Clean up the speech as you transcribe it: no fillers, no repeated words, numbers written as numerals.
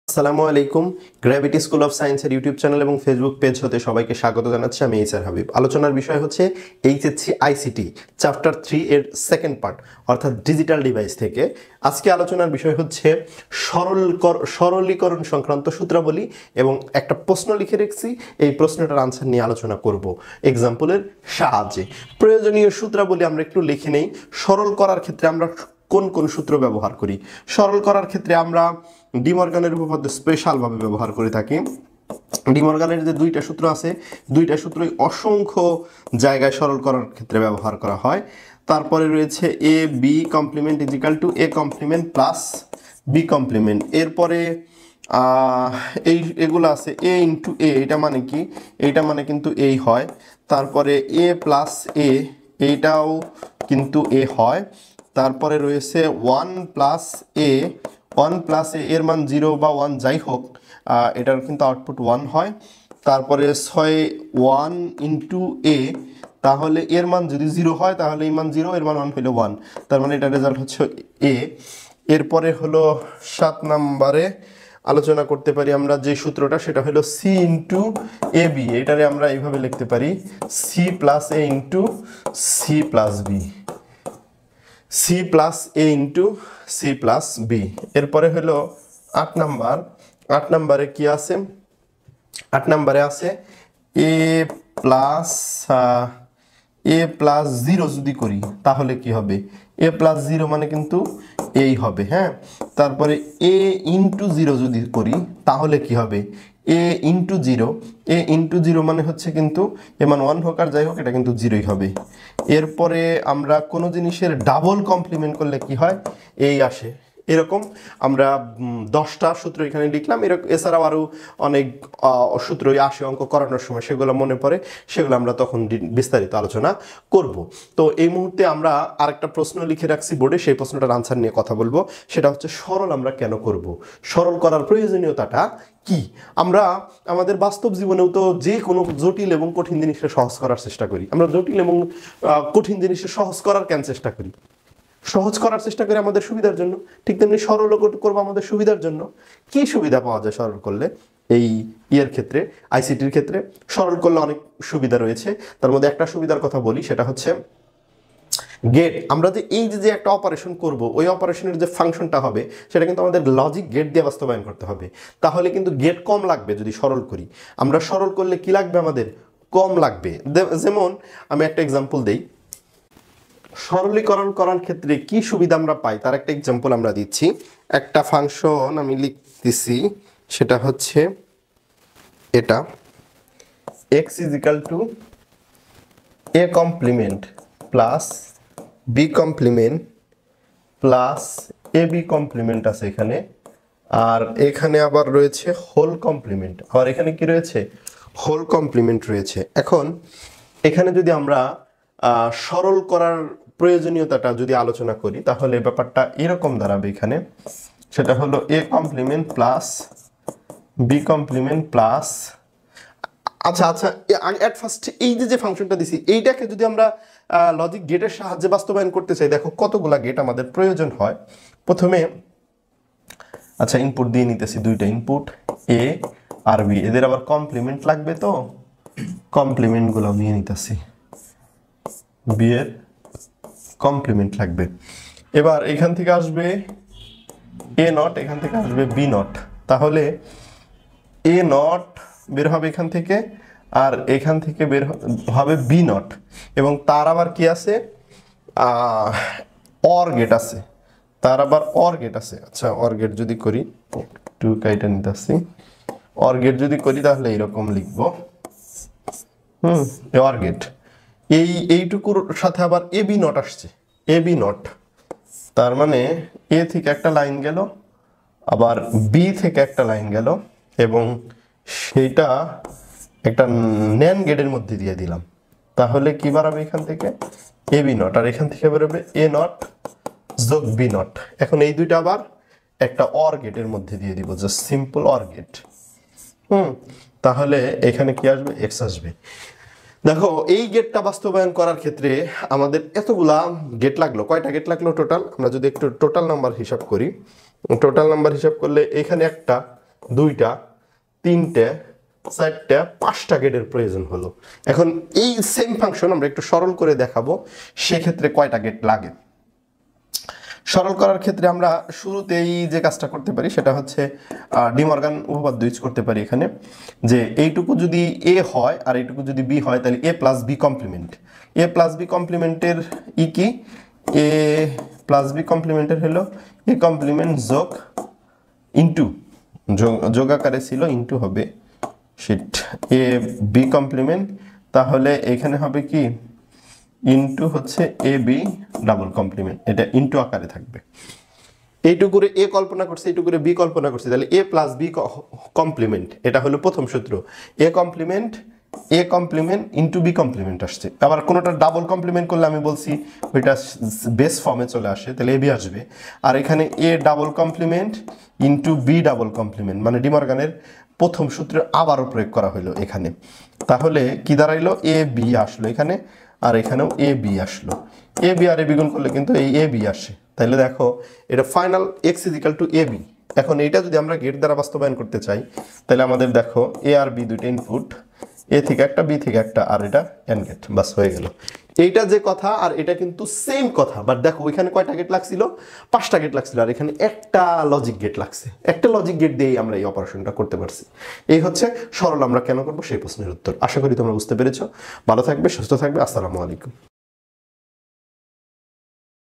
আসসালামু আলাইকুম। Gravity school of সায়েন্সের ইউটিউব চ্যানেল এবং ফেসবুক পেজ হতে সবাইকে স্বাগত জানাচ্ছি। আমি এইচআর হাবিব। আলোচনার বিষয় হচ্ছে এইচএসসি আইসিটি চ্যাপ্টার 3 এর সেকেন্ড পার্ট অর্থাৎ ডিজিটাল ডিভাইস থেকে। আজকে আলোচনার বিষয় হচ্ছে সরলীকরণ সংক্রান্ত সূত্রাবলী এবং একটা প্রশ্ন লিখে রেখেছি। এই প্রশ্নটার আনসার নিয়ে আলোচনা করব এক্সাম্পলের সাহায্যে। প্রয়োজনীয় সূত্রাবলী আমরা একটু লিখে নেই। সরল করার ক্ষেত্রে আমরা কোন কোন সূত্র ব্যবহার করি? সরল করার ক্ষেত্রে আমরা ডি মর্গানের উপপাদ্য স্পেশালভাবে ব্যবহার করে থাকি। ডি মর্গানের যে দুইটা সূত্র আছে, দুইটা সূত্রই অসংখ্য জায়গায় সরল করার ক্ষেত্রে ব্যবহার করা হয়। তারপরে রয়েছে A B complement equal to A complement plus B complement. এরপরে এগুলো আছে এ ইন্টু এ, এটা মানে কি? এইটা মানে কিন্তু এই হয়। তারপরে এ প্লাস এ, এইটাও কিন্তু এ হয়। তারপরে রয়েছে ওয়ান প্লাস এ এর মান 0 বা 1 যাই হোক, এটার কিন্তু আউটপুট 1 হয়। তারপরে 6 1 ইন্টু এ, তাহলে এর মান যদি 0 হয় তাহলে এই মান 0, এর মান 1 হইলে 1, তার মানে এটার রেজাল্ট হচ্ছে এ। এরপরে হলো 7 নম্বরে আলোচনা করতে পারি আমরা যে সূত্রটা, সেটা হলো সি ইন্টু এ বি। এটারে আমরা এইভাবে লিখতে পারি C plus A into C plus B, C plus A into C plus B. এরপরে হলো 8 নাম্বার। 8 নাম্বারে কি আছে? 8 নাম্বারে আছে এ প্লাস 0 যদি করি তাহলে কি হবে? এ প্লাস 0 মানে কিন্তু এই হবে, হ্যাঁ। তারপরে এ ইন্টু 0 যদি করি তাহলে কি হবে? এ ইন্টু 0, এ ইন্টু 0 মানে হচ্ছে কিন্তু এ মান 1 হোক আর যাই হোক, এটা কিন্তু 0ই হবে। এরপরে আমরা কোনো জিনিসের ডাবল কমপ্লিমেন্ট করলে কি হয়? এই আসে। এরকম আমরা 10টা সূত্র এখানে লিখলাম। এছাড়াও আরও অনেক সূত্রই আসে অঙ্ক করানোর সময়, সেগুলো মনে পড়ে, সেগুলো আমরা তখন বিস্তারিত আলোচনা করব। তো এই মুহূর্তে আমরা আরেকটা প্রশ্ন লিখে রাখছি বোর্ডে, সেই প্রশ্নটার আনসার নিয়ে কথা বলবো। সেটা হচ্ছে সরল আমরা কেন করব? সরল করার প্রয়োজনীয়তাটা কি? আমরা আমাদের বাস্তব জীবনেও তো যে কোনো জটিল এবং কঠিন জিনিসকে সহজ করার চেষ্টা করি। আমরা জটিল এবং কঠিন জিনিসকে সহজ করার কেন চেষ্টা করি? সহজ করার চেষ্টা করি আমাদের সুবিধার জন্য। ঠিক তেমনি সরল করবো আমাদের সুবিধার জন্য। কি সুবিধা পাওয়া যায় সরল করলে? এই ক্ষেত্রে, আইসিটির ক্ষেত্রে সরল করলে অনেক সুবিধা রয়েছে। তার মধ্যে একটা সুবিধার কথা বলি, সেটা হচ্ছে গেট। আমরা যে এই যে একটা অপারেশন করব, ওই অপারেশনের যে ফাংশনটা হবে সেটা কিন্তু আমাদের লজিক গেট দিয়ে বাস্তবায়ন করতে হবে। তাহলে কিন্তু গেট কম লাগবে যদি সরল করি। আমরা সরল করলে কি লাগবে? আমাদের কম লাগবে। যেমন আমি একটা এক্সাম্পল দেই। সরলীকরণ করার ক্ষেত্রে কি সুবিধা আমরা পাই তার একটা এক্সাম্পল আমরা দিচ্ছি। একটা ফাংশন আমি লিখতেছি, সেটা হচ্ছে এটা x is equal to A complement plus B complement plus A B complement আছে এখানে, আর এখানে আবার রয়েছে হোল কমপ্লিমেন্ট, আর এখানে কি রয়েছে? হোল কমপ্লিমেন্ট রয়েছে। এখন এখানে যদি আমরা সরল করার প্রয়োজনীয়তাটা যদি আলোচনা করি তাহলে ব্যাপারটা এরকম দাঁড়াবে এখানে। সেটা হলো A complement plus B complement plus, আচ্ছা অ্যাট ফার্স্ট এই যে ফাংশনটা দিছি, এইটাকে যদি আমরা লজিক গেটের সাহায্যে বাস্তবায়ন করতে চাই, দেখো কতগুলা গেট আমাদের প্রয়োজন হয়। প্রথমে আচ্ছা ইনপুট দিয়ে নিতেছি, দুইটা ইনপুট এ আর বি, এদের আবার কমপ্লিমেন্ট লাগবে, তো কমপ্লিমেন্টগুলো নিয়ে নিতেছি, বি এর কমপ্লিমেন্ট লাগবে। এবার এখান থেকে আসবে এ নট, এখান থেকে আসবে বি নট, তাহলে এ নট বের হবে এখান থেকে, আর এখান থেকে বের হবে বি নট, এবং তার আবার কি আছে? অর গেট আছে, তার আবার অর গেট আছে। আচ্ছা অর গেট যদি করি, একটু কাইটা নিতেছি, অর গেট যদি করি তাহলে এইরকম লিখবো, অর গেট। এইটুকুর সাথে আবার এ বি নট আসছে, এ বি নট, তার মানে এ থেকে একটা লাইন গেল, আবার বি থেকে একটা লাইন গেল, এবং সেইটা একটা ন্যান্ড গেটের মধ্যে দিয়ে দিলাম। তাহলে কি বাড়াবে এখান থেকে? এ বি নট, আর এখান থেকে বেরোবে এ নট যোগ বি নট। এখন এই দুইটা আবার একটা অর গেটের মধ্যে দিয়ে দিব, জাস্ট সিম্পল অর গেট। তাহলে এখানে কি আসবে? এক্স আসবে। দেখো এই গেটটা বাস্তবায়ন করার ক্ষেত্রে আমাদের এতগুলা গেট লাগলো। কয়টা গেট লাগলো টোটাল? আমরা যদি একটু টোটাল নাম্বার হিসাব করি, টোটাল নাম্বার হিসাব করলে এখানে একটা, 2টা 3টে 4টে 5টা গেটের প্রয়োজন হলো। এখন এই সেম ফাংশন আমরা একটু সরল করে দেখাবো, সেক্ষেত্রে কয়টা গেট লাগে। সরল করার ক্ষেত্রে আমরা শুরুতেই যে কাজটা করতে পারি সেটা হচ্ছে ডি মর্গান উপপাদ্য ইউজ করতে পারি এখানে, যে এইটুকু যদি এ হয় আর এইটুকু যদি বি হয় তাহলে এ প্লাস বি কমপ্লিমেন্ট। এ প্লাস বি কমপ্লিমেন্টের কি, এ প্লাস বি কমপ্লিমেন্টের হলো এ কমপ্লিমেন্ট যোগ ইন্টু, যোগ আকারে ছিল ইন্টু হবে শিট এ বি কমপ্লিমেন্ট, তাহলে এখানে হবে কি ইন্টু হচ্ছে এ বি ডাবল কমপ্লিমেন্ট, এটা ইন্টু আকারে থাকবে। এইটুকুরে এ কল্পনা করছে, এইটুকুরে বি কল্পনা করছে, তাহলে এ প্লাস বি কমপ্লিমেন্ট, এটা হলো প্রথম সূত্র। A complement into B complement আসছে। আবার কোনোটা ডাবল কমপ্লিমেন্ট করলে আমি বলছি ওইটা বেস ফর্মে চলে আসে, তাহলে এ বি আসবে। আর এখানে A double complement into B double complement, মানে ডি মর্গানের প্রথম সূত্রে আবারও প্রয়োগ করা হলো এখানে। তাহলে কি দাঁড়াইলো, এ বি আসলো এখানে, আর এখানেও এ বি আসলো। A B R A B গুণ করলে কিন্তু এই এ বি আসে। তাহলে দেখো এটা final x is equal to A B. এখন এইটা যদি আমরা গেট দ্বারা বাস্তবায়ন করতে চাই তাহলে আমাদের দেখো এ আর বি দুইটা ইনপুট, এ থেকে একটা বি থেকে একটা, আর এটা এন গেট, বাস হয়ে গেল। এইটা যে কথা আর এটা কিন্তু সেম কথা, বাট দেখো ওইখানে কয়টা গেট লাগছিল, 5টা গেট লাগছিল, আর এখানে একটা লজিক গেট লাগছে। একটা লজিক গেট দিয়েই আমরা এই অপারেশনটা করতে পারছি। এই হচ্ছে সরল আমরা কেন করবো সেই প্রশ্নের উত্তর। আশা করি তোমরা বুঝতে পেরেছো। ভালো থাকবে, সুস্থ থাকবে, আসসালামু আলাইকুম।